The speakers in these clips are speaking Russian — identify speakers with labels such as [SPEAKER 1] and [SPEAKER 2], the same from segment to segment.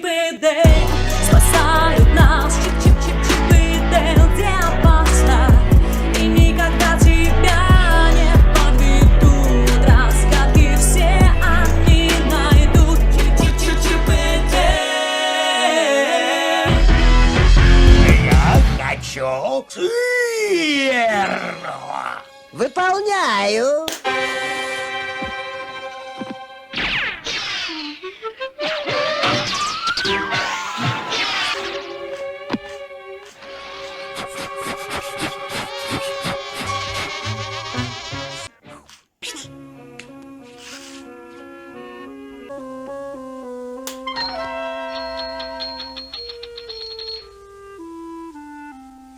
[SPEAKER 1] chipNdail спасают нас. chipNdail, где опасно, и никогда тебя не подведут. Разгадки все они найдут. chipNdail.
[SPEAKER 2] Я хочу сырного.
[SPEAKER 3] Выполняю.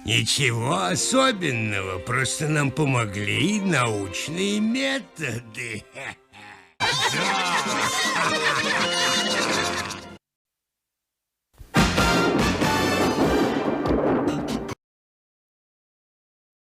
[SPEAKER 2] Ничего особенного, просто нам помогли научные методы.